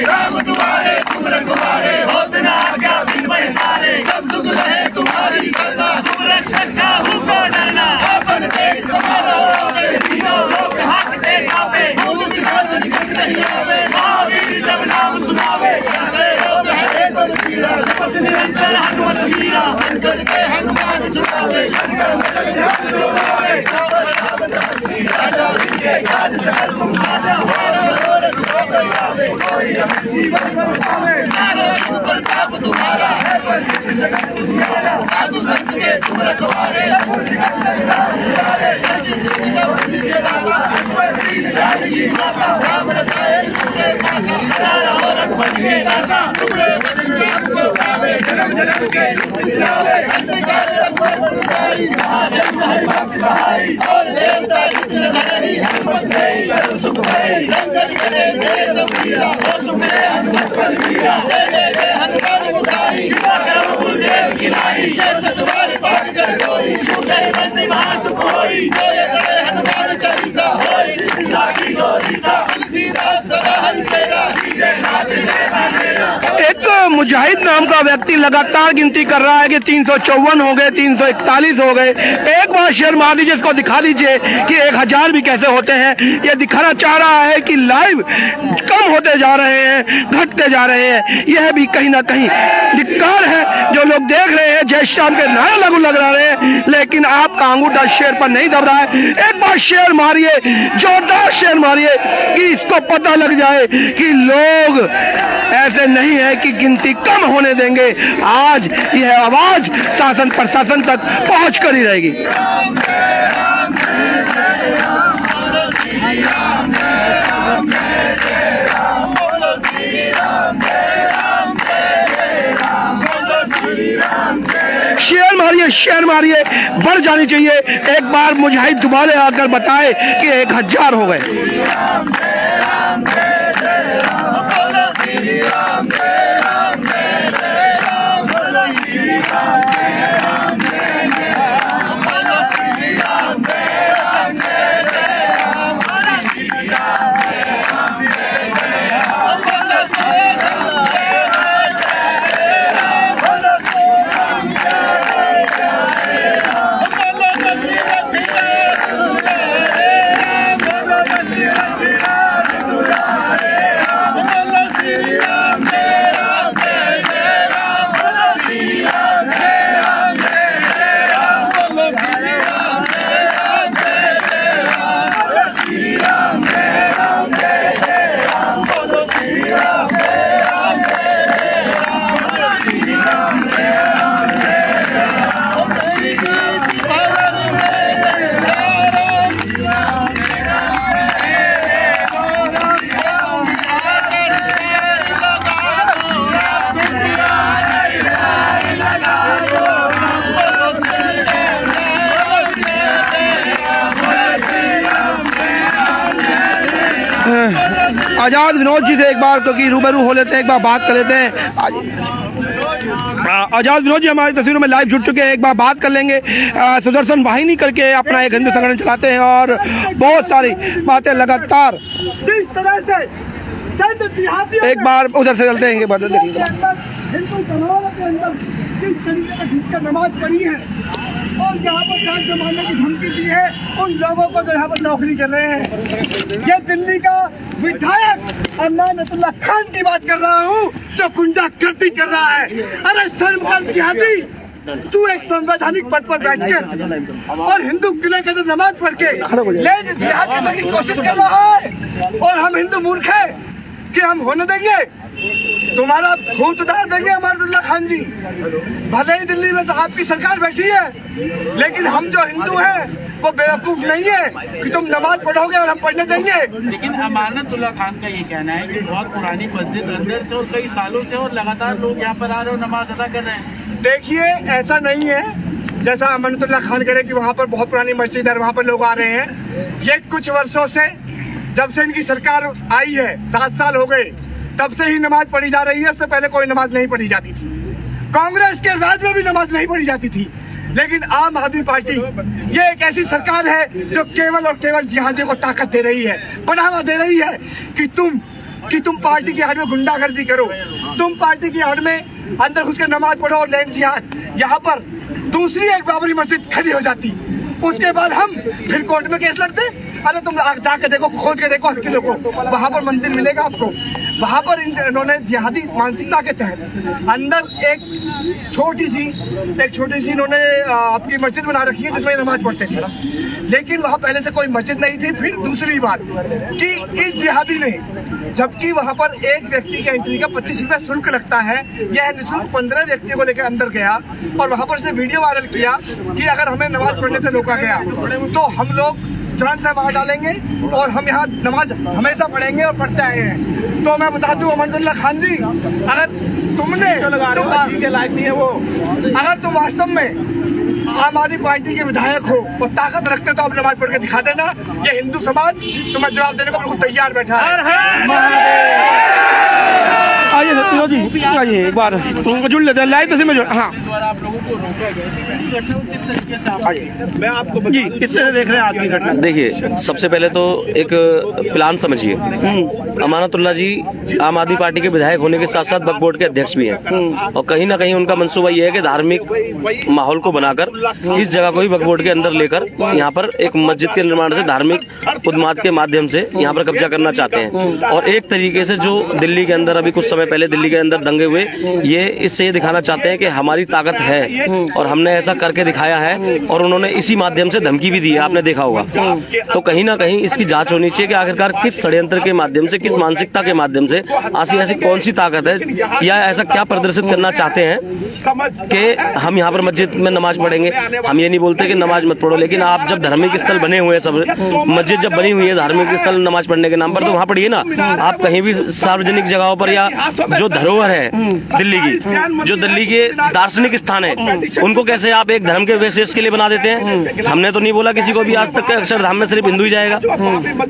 [SPEAKER 1] राम
[SPEAKER 3] नहीं आवे, महावीर जब नाम सुनावे, कैसे रोग है तो पीड़ा, निरंतर हनुमत वीरा, संकट के हनुमान छुड़ावे, लंकर मचल ध्यान डोलावे, राजा के काज सकल तुम साजा, और आवे, कोई अपने जीवन पर पावे, नारो प्रताप तुम्हारा है, पर जगत तुम्हारा, साधु संत के तुम रखवारे, राम रसायन तुमरे पासा, सदा और रघुपत के दासा, तुमरे भजन में हमको भावे, जन्म जन्म के दुख बिसरावे, अंधकार रघुवर पुरवाई, जहाँ जन्म हरि भक्त बहाई, और देवता जितने धरणी, हनुमत से सर्व सुख भई, संकट करे मेरे सब पीरा, हो सुमिरे हनुमत बल वीरा, जय जय हनुमान गोसाई, कृपा करो गुरुदेव की नाई, जय सतवारी पाठ कर डोरी, छूटे बंदी महासुख होई, जो ये करे हनुमान चालीसा, होई सिद्धि साखी गौरीसा, तुलसीदास सदा हरि तेरा, जय नाथ जय मेरा।
[SPEAKER 1] एक मुजाहिद नाम का व्यक्ति लगातार गिनती कर रहा है कि 354 हो गए, 341 हो गए। एक बार शेयर मार दीजिए, इसको दिखा दीजिए कि 1000 भी कैसे होते हैं। ये दिखाना चाह रहा है कि लाइव कम होते जा रहे हैं, घटते जा रहे हैं। यह भी कहीं ना कहीं धिक्कार है। जो लोग देख रहे हैं जय श्याम के नारे लागू लग रहे हैं, लेकिन आपका अंगूठा शेयर पर नहीं दब रहा है। एक बार शेयर मारिए, जोरदार शेयर मारिए कि इसको पता लग जाए कि लोग ऐसे नहीं है कि गिनती कम होने देंगे। आज यह आवाज शासन प्रशासन तक पहुंच कर ही रहेगी। शेयर मारिए, बढ़ जानी चाहिए। एक बार मुजाहिद दोबारा आकर बताए कि 1000 हो गए। आजाद विनोद जी से एक बार क्योंकि रूबरू हो लेते हैं, एक बार बात कर लेते हैं। आजाद विनोद जी हमारी तस्वीरों में लाइव जुड़ चुके हैं, एक बार बात कर लेंगे। सुदर्शन वाहिनी करके अपना एक हिंदू संगठन चलाते हैं और बहुत सारी बातें लगातार
[SPEAKER 5] जिस तरह से
[SPEAKER 1] एक बार उधर से चलते हैं।
[SPEAKER 5] हिंदू समाज के अंदर जिस तरीके से घुसकर नमाज पढ़ी है और यहाँ पर जान जमाने की धमकी दी है उन लोगों को जो यहाँ पर नौकरी कर रहे हैं। ये दिल्ली का विधायक अमानतुल्लाह खान की बात कर रहा हूँ जो गुंडागर्दी कर रहा है। अरे शर्म कर जिहादी, तू एक संवैधानिक पद पर बैठकर और हिंदू किले के अंदर नमाज पढ़ के लेकिन जिहाद करने की कोशिश कर रहा है और हम हिंदू मूर्ख है कि हम होने देंगे? तुम्हारा भूत उतार देंगे अमानतुल्लाह खान जी। भले ही दिल्ली में आपकी सरकार बैठी है, लेकिन हम जो हिंदू हैं वो बेवकूफ नहीं है कि तुम नमाज पढ़ोगे और हम पढ़ने देंगे।
[SPEAKER 7] लेकिन अमानतुल्लाह खान का ये कहना है कि बहुत पुरानी मस्जिद अंदर से और कई सालों से और लगातार लोग यहाँ पर आ रहे और नमाज अदा कर रहे हैं।
[SPEAKER 5] देखिए, ऐसा नहीं है जैसा अमानतुल्लाह खान कह रहे कि वहाँ पर बहुत पुरानी मस्जिद है, वहाँ पर लोग आ रहे हैं। ये कुछ वर्षों से, जब से इनकी सरकार आई है, 7 साल हो गए, तब से ही नमाज पढ़ी जा रही है। उससे पहले कोई नमाज नहीं पढ़ी जाती थी। कांग्रेस के राज में भी नमाज नहीं पढ़ी जाती थी। लेकिन आम आदमी पार्टी ये एक ऐसी सरकार है जो केवल और केवल जिहादियों को ताकत दे रही है, बढ़ावा दे रही है कि तुम पार्टी की हद में गुंडागर्दी करो, तुम पार्टी की हद में अंदर घुस के नमाज पढ़ो और लैंड जिहाद। यहाँ पर दूसरी एक बाबरी मस्जिद खड़ी हो जाती उसके बाद हम फिर कोर्ट में केस लड़ते। अरे तुम जाके देखो, खोद के देखो हकीलों को, वहां पर मंदिर मिलेगा आपको। वहां पर इन्होंने जिहादी मानसिकता के तहत अंदर एक छोटी सी इन्होंने आपकी मस्जिद बना रखी है जिसमें नमाज पढ़ते थे, लेकिन वहां पहले से कोई मस्जिद नहीं थी। फिर दूसरी बात कि इस जिहादी ने, जबकि वहां पर एक व्यक्ति की एंट्री का 25 रुपए शुल्क लगता है, यह निःशुल्क 15 व्यक्तियों को लेकर अंदर गया और वहां पर उसने वीडियो वायरल किया कि अगर हमें नमाज पढ़ने से रोका गया तो हम लोग जान से मार डालेंगे और हम यहाँ नमाज हमेशा पढ़ेंगे और पढ़ते आए हैं। तो मैं बता दूं अमरुल्लाह खान जी, अगर तुम वास्तव में आम आदमी पार्टी के विधायक हो और ताकत रखते तो आप नमाज पढ़ के दिखा देना। ये हिंदू समाज तुम्हें जवाब देने को बिल्कुल तैयार बैठा है।
[SPEAKER 1] आइए तीनों जी, आइए एक बार तुमको जुड़ लेते हैं लाइव तस्वीर में जुड़। हाँ
[SPEAKER 7] आप लोगों को रोका गया थी, पूरी घटना किस तरीके से आप
[SPEAKER 1] मैं आपको जी किससे देख रहे हैं आज की घटना?
[SPEAKER 8] देखिए, सबसे पहले तो एक प्लान समझिए। अमानतुल्लाह जी आम आदमी पार्टी के विधायक होने के साथ साथ वक्फ बोर्ड के अध्यक्ष भी हैं और कहीं ना कहीं उनका मंसूबा ये है कि धार्मिक माहौल को बनाकर इस जगह को ही वक्फ बोर्ड के अंदर लेकर यहाँ पर एक मस्जिद के निर्माण से धार्मिक उद्यमात के माध्यम से यहाँ पर कब्जा करना चाहते हैं। और एक तरीके से जो दिल्ली के अंदर अभी कुछ समय पहले दिल्ली के अंदर दंगे हुए, ये इससे ये दिखाना चाहते हैं कि हमारी ताकत है और हमने ऐसा करके दिखाया है। और उन्होंने इसी माध्यम से धमकी भी दी है, आपने देखा होगा। तो कहीं ना कहीं इसकी जांच होनी चाहिए कि आखिरकार किस षड्यंत्र के माध्यम से, किस मानसिकता के माध्यम से, ऐसी कौन सी ताकत है या ऐसा क्या प्रदर्शित करना चाहते हैं कि हम यहाँ पर मस्जिद में नमाज पढ़ेंगे। हम ये नहीं बोलते कि नमाज मत पढ़ो, लेकिन आप जब धार्मिक स्थल बने हुए हैं, सब मस्जिद जब बनी हुई है धार्मिक स्थल नमाज पढ़ने के नाम पर, तो वहाँ पढ़िए ना। आप कहीं भी सार्वजनिक जगहों पर या जो धरोहर है दिल्ली की, जो दिल्ली के दार्शनिक स्थान है, उनको कैसे आप एक धर्म के विशेष के लिए बना देते हैं। हमने तो नहीं बोला किसी को भी आज तक अक्षरधाम में सिर्फ हिंदू ही जाएगा,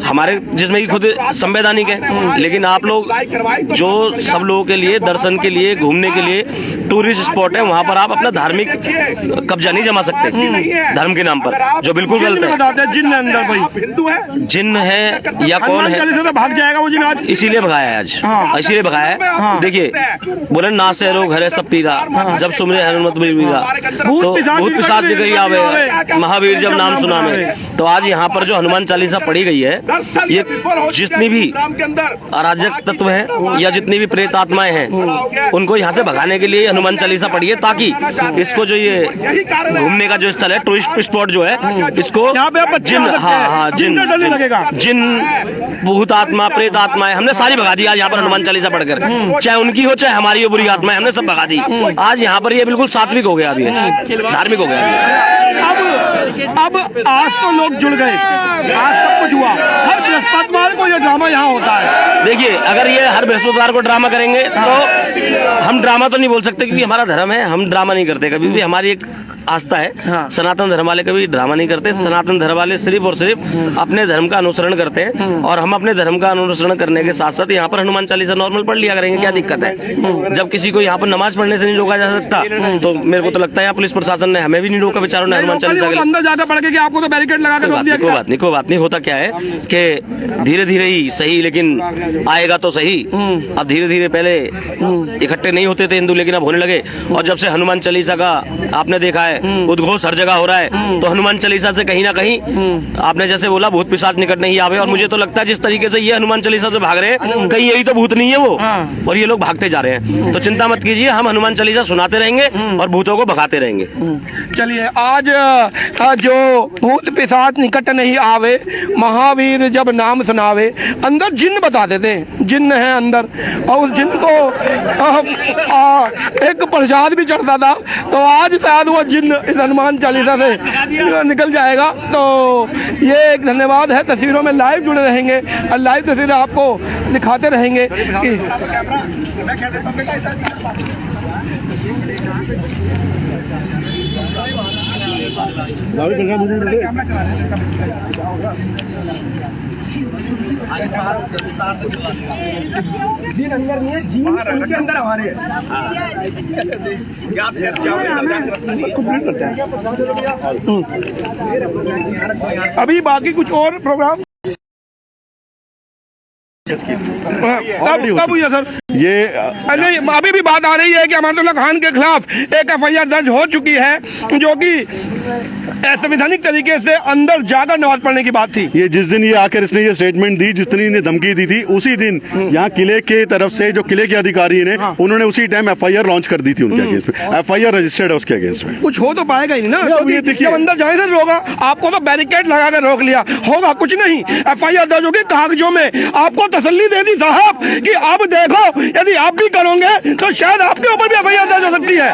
[SPEAKER 8] हमारे जिसमें खुद संवैधानिक है। लेकिन आप लोग जो सब लोगों के लिए दर्शन के लिए, घूमने के लिए टूरिस्ट स्पॉट है, वहाँ पर आप अपना धार्मिक कब्जा नहीं जमा सकते धर्म के नाम पर, जो बिल्कुल गलत है।
[SPEAKER 1] जिन अंदर कोई
[SPEAKER 5] हिंदू है,
[SPEAKER 8] जिन है या कौन है,
[SPEAKER 1] तो भाग जाएगा वो जिन आज,
[SPEAKER 8] इसीलिए भगाया है आज, इसीलिए भगाया है। देखिए, बोले ना से लोग घरे सब पीरा, जब सुमरे हनुमत पीरा, तो भूत पिशाच गई आवे, महावीर जब नाम सुना में। तो आज यहाँ पर जो हनुमान चालीसा पढ़ी गई है, ये जितनी भी अराजक तत्व है या जितनी भी प्रेत आत्माएं हैं, उनको यहाँ से भगाने के लिए हनुमान चालीसा पढ़ी है, ताकि इसको जो ये घूमने का जो स्थल है, टूरिस्ट स्पॉट जो है, इसको जिन, हाँ जिन भूत आत्मा, प्रेत आत्माएं हमने सारी भगा दी आज यहाँ पर हनुमान चालीसा पढ़कर। चाहे उनकी हो चाहे हमारी हो बुरी आत्माएं, हमने सब भगा दी। आज यहाँ पर ये बिल्कुल सात्विक हो गया, अभी धार्मिक हो गया।
[SPEAKER 1] अब आज तो लोग जुड़ गए, आज सब कुछ हुआ। हर बृहस्पतिवार को ये ड्रामा यहाँ होता है।
[SPEAKER 8] देखिए, अगर ये हर बृहस्पतिवार को ड्रामा करेंगे तो हम ड्रामा तो नहीं बोल सकते, क्योंकि हमारा धर्म है, हम ड्रामा नहीं करते कभी भी। हमारी एक आस्था है, सनातन धर्म वाले कभी ड्रामा नहीं करते। सनातन धर्म वाले सिर्फ और सिर्फ अपने धर्म का अनुसरण करते हैं, और हम अपने धर्म का अनुसरण करने के साथ साथ यहाँ पर हनुमान चालीसा नॉर्मल पढ़ लिया करेंगे, क्या दिक्कत है। जब किसी को यहाँ पर नमाज पढ़ने से नहीं रोका जा सकता, तो मेरे को तो लगता है पुलिस प्रशासन ने हमें भी नहीं रोका, बेचारों ने हनुमान चालीसा
[SPEAKER 1] अंदर ज्यादा पड़ गया कि आपको तो बैरिकेड लगा कर रोक दिया।
[SPEAKER 8] कोई बात नहीं। होता क्या है कि धीरे धीरे ही सही, लेकिन आएगा तो सही। अब धीरे धीरे पहले इकट्ठे नहीं होते थे हिंदू, लेकिन अब होने लगे। और जब से हनुमान चालीसा का आपने देखा है उद्घोष हर जगह हो रहा है, तो हनुमान चालीसा से कहीं ना कहीं आपने जैसे बोला भूत पिशाच निकट नहीं आवे। और मुझे तो लगता है जिस तरीके से ये हनुमान चालीसा से भाग रहे हैं, कहीं यही तो भूत नहीं है वो, और ये लोग भागते जा रहे हैं। तो चिंता मत कीजिए, हम हनुमान चालीसा सुनाते रहेंगे और भूतों को भगाते रहेंगे।
[SPEAKER 1] चलिए, आज जो भूत पिशाच निकट नहीं आवे, महावीर जब नाम सुनावे, अंदर जिन्न बता देते, जिन्न है अंदर, और उस जिन्न को एक प्रसाद भी चढ़ता था। तो आज शायद वो जिन्न इस हनुमान चालीसा से निकल जाएगा। तो ये एक धन्यवाद है, तस्वीरों में लाइव जुड़े रहेंगे और लाइव तस्वीरें आपको दिखाते रहेंगे। जिन अंदर नहीं है, जिन उनके अंदर हमारे अभी बाकी कुछ और प्रोग्राम कब हुआ सर?
[SPEAKER 6] ये
[SPEAKER 1] अभी भी बात आ रही है कि अमानतुल्लाह खान के खिलाफ एक FIR दर्ज हो चुकी है, जो कि असंवैधानिक तरीके से अंदर जाकर नमाज पढ़ने की बात थी।
[SPEAKER 6] ये जिस दिन ये आकर इसने ये स्टेटमेंट दी, जिस दिन इन्हें धमकी दी थी, उसी दिन यहाँ किले के तरफ से जो किले के अधिकारी ने उन्होंने उसी टाइम FIR लॉन्च कर दी थी उनके अगेंस्ट में। FIR रजिस्टर्ड है उसके अगेंस्ट में।
[SPEAKER 1] कुछ हो तो पाएगा ही नहीं ना,
[SPEAKER 6] ये
[SPEAKER 1] क्योंकि
[SPEAKER 6] देखिए।
[SPEAKER 1] जब अंदर जाए सर होगा, आपको तो बैरिकेड लगा कर रोक लिया, होगा कुछ नहीं। FIR दर्ज होगी कागजों में, आपको तसल्ली दे दी साहब कि अब देखो यदि आप भी करोगे तो शायद आपके ऊपर भी FIR दर्ज हो सकती है।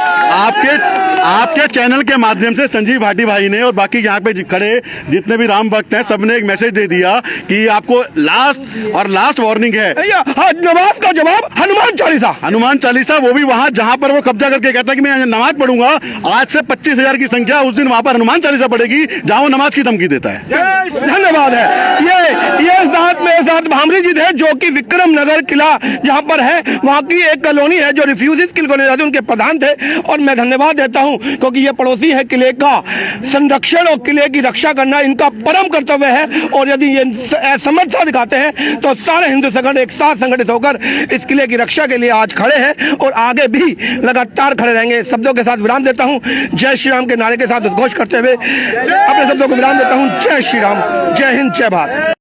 [SPEAKER 6] आपके चैनल के माध्यम से संजीव भाटी भाई ने और बाकी यहाँ पे खड़े जितने भी राम भक्त हैं सबने एक मैसेज दे दिया कि आपको लास्ट वार्निंग है।
[SPEAKER 1] हाँ, नमाज का जवाब हनुमान चालीसा,
[SPEAKER 6] वो भी वहाँ जहाँ पर वो कब्जा करके कहता है कि मैं नमाज पढ़ूंगा, आज से 25,000 की संख्या उस दिन वहाँ पर हनुमान चालीसा पड़ेगी जहाँ वो नमाज की धमकी देता है।
[SPEAKER 1] धन्यवाद है। ये साथ मेरे साथ भामरी जी थे जो कि विक्रम नगर किला जहाँ पर है, वहाँ की एक कॉलोनी है जो रिफ्यूजीज की कॉलोनी, उनके प्रधान थे। और मैं धन्यवाद देता हूँ क्योंकि ये पड़ोसी है, किले का संरक्षण और किले की रक्षा करना इनका परम कर्तव्य है। और यदि ये समर्थता दिखाते हैं तो सारे हिंदू संगठन एक साथ संगठित होकर इस किले की रक्षा के लिए आज खड़े हैं और आगे भी लगातार खड़े रहेंगे। शब्दों के साथ विराम देता हूँ, जय श्री राम के नारे के साथ उद्घोष करते हुए अपने शब्दों को विराम देता हूँ। जय श्री राम, जय हिंद, जय भारत।